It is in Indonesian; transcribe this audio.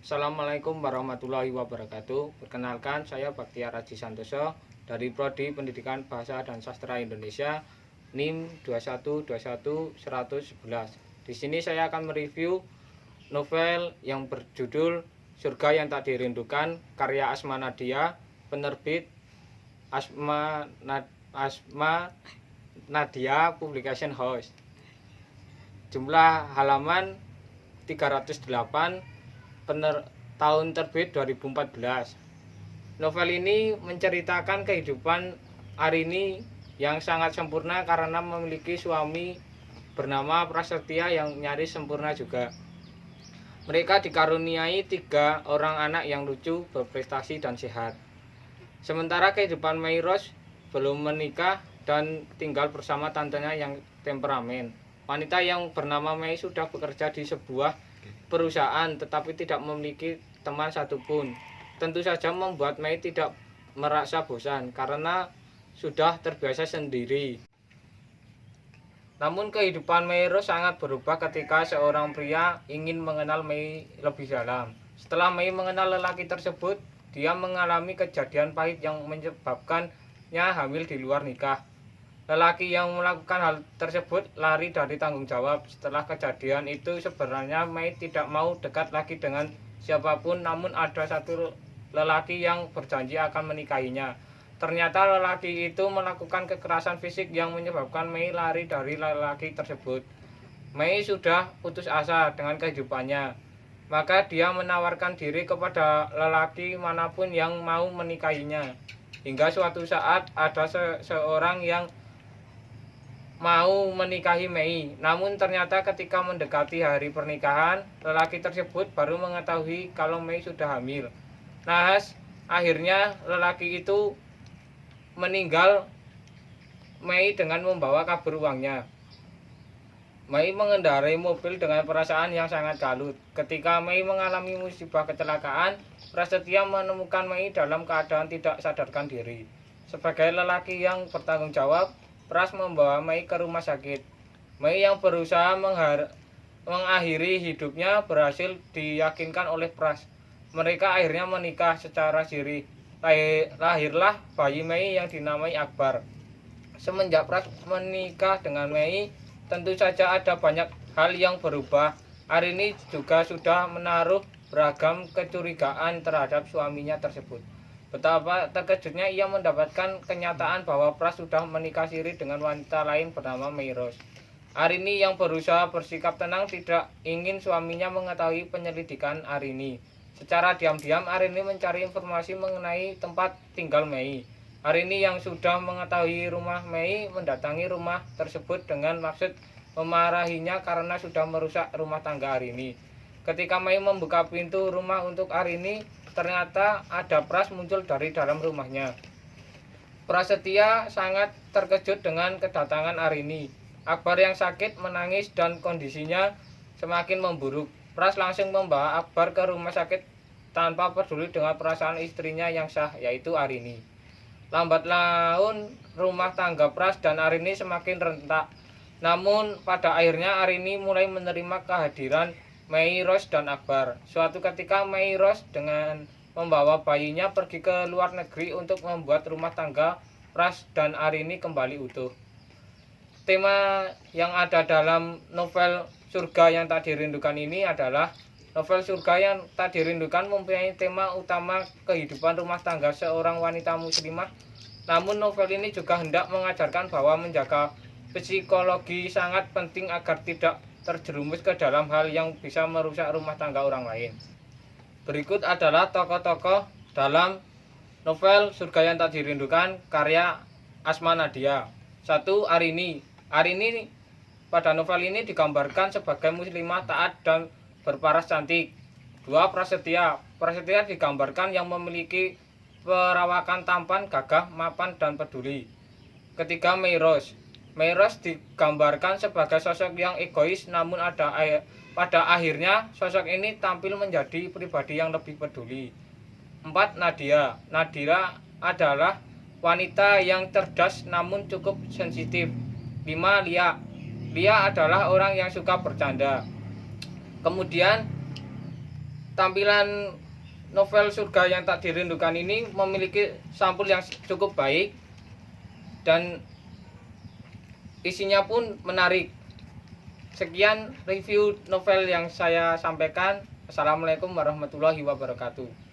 Assalamualaikum warahmatullahi wabarakatuh. Perkenalkan, saya Baktiar Aji Santoso dari Prodi Pendidikan Bahasa dan Sastra Indonesia NIM 2121111. Di sini saya akan mereview novel yang berjudul Surga yang Tak Dirindukan karya Asma Nadia, penerbit Asma Nadia Publication House. Jumlah halaman 308, tahun terbit 2014. Novel ini menceritakan kehidupan Arini yang sangat sempurna karena memiliki suami bernama Prasetya yang nyaris sempurna juga. Mereka dikaruniai 3 orang anak yang lucu, berprestasi, dan sehat. Sementara kehidupan Meiros belum menikah dan tinggal bersama tantenya yang temperamen. Wanita yang bernama Mei sudah bekerja di sebuah perusahaan tetapi tidak memiliki teman satupun. Tentu saja membuat Mei tidak merasa bosan karena sudah terbiasa sendiri. Namun kehidupan Meiros sangat berubah ketika seorang pria ingin mengenal Mei lebih dalam. Setelah Mei mengenal lelaki tersebut, dia mengalami kejadian pahit yang menyebabkannya hamil di luar nikah. Lelaki yang melakukan hal tersebut lari dari tanggung jawab. Setelah kejadian itu sebenarnya Mei tidak mau dekat lagi dengan siapapun, namun ada satu lelaki yang berjanji akan menikahinya. Ternyata lelaki itu melakukan kekerasan fisik yang menyebabkan Mei lari dari lelaki tersebut. Mei sudah putus asa dengan kehidupannya, maka dia menawarkan diri kepada lelaki manapun yang mau menikahinya. Hingga suatu saat ada seseorang yang mau menikahi Mei. Namun ternyata ketika mendekati hari pernikahan, lelaki tersebut baru mengetahui kalau Mei sudah hamil. Nahas, akhirnya lelaki itu meninggal Mei dengan membawa kabur uangnya. Mei mengendarai mobil dengan perasaan yang sangat kalut. Ketika Mei mengalami musibah kecelakaan, Prasetya menemukan Mei dalam keadaan tidak sadarkan diri. Sebagai lelaki yang bertanggung jawab, Pras membawa Mei ke rumah sakit. Mei yang berusaha mengakhiri hidupnya berhasil diyakinkan oleh Pras. Mereka akhirnya menikah secara siri. Lahirlah bayi Mei yang dinamai Akbar. Semenjak Pras menikah dengan Mei, tentu saja ada banyak hal yang berubah. Arini juga sudah menaruh beragam kecurigaan terhadap suaminya tersebut. Betapa terkejutnya ia mendapatkan kenyataan bahwa Pras sudah menikah siri dengan wanita lain bernama Meiros. Arini yang berusaha bersikap tenang tidak ingin suaminya mengetahui penyelidikan Arini. Secara diam-diam Arini mencari informasi mengenai tempat tinggal Mei. Arini yang sudah mengetahui rumah Mei mendatangi rumah tersebut dengan maksud memarahinya karena sudah merusak rumah tangga Arini. Ketika Mei membuka pintu rumah untuk Arini, ternyata ada Pras muncul dari dalam rumahnya. Prasetya sangat terkejut dengan kedatangan Arini. Akbar yang sakit menangis dan kondisinya semakin memburuk. Pras langsung membawa Akbar ke rumah sakit tanpa peduli dengan perasaan istrinya yang sah, yaitu Arini. Lambat laun rumah tangga Pras dan Arini semakin rentak. Namun pada akhirnya Arini mulai menerima kehadiran Meiros dan Akbar. Suatu ketika Meiros dengan membawa bayinya pergi ke luar negeri untuk membuat rumah tangga Pras dan Arini kembali utuh. Tema yang ada dalam novel Surga yang Tak Dirindukan ini adalah novel Surga yang Tak Dirindukan mempunyai tema utama kehidupan rumah tangga seorang wanita muslimah. Namun novel ini juga hendak mengajarkan bahwa menjaga psikologi sangat penting agar tidak terjerumus ke dalam hal yang bisa merusak rumah tangga orang lain. Berikut adalah tokoh-tokoh dalam novel Surga yang Tak Dirindukan karya Asma Nadia. 1. Arini. Arini pada novel ini digambarkan sebagai muslimah taat dan berparas cantik. 2. Prasetya. Prasetya digambarkan yang memiliki perawakan tampan, gagah, mapan, dan peduli. 3. Meiros. Meiros digambarkan sebagai sosok yang egois, namun pada akhirnya sosok ini tampil menjadi pribadi yang lebih peduli. 4. Nadia. Nadia adalah wanita yang cerdas namun cukup sensitif. 5. Lia. Lia adalah orang yang suka bercanda. Kemudian tampilan novel Surga yang Tak Dirindukan ini memiliki sampul yang cukup baik dan isinya pun menarik. Sekian review novel yang saya sampaikan. Assalamualaikum warahmatullahi wabarakatuh.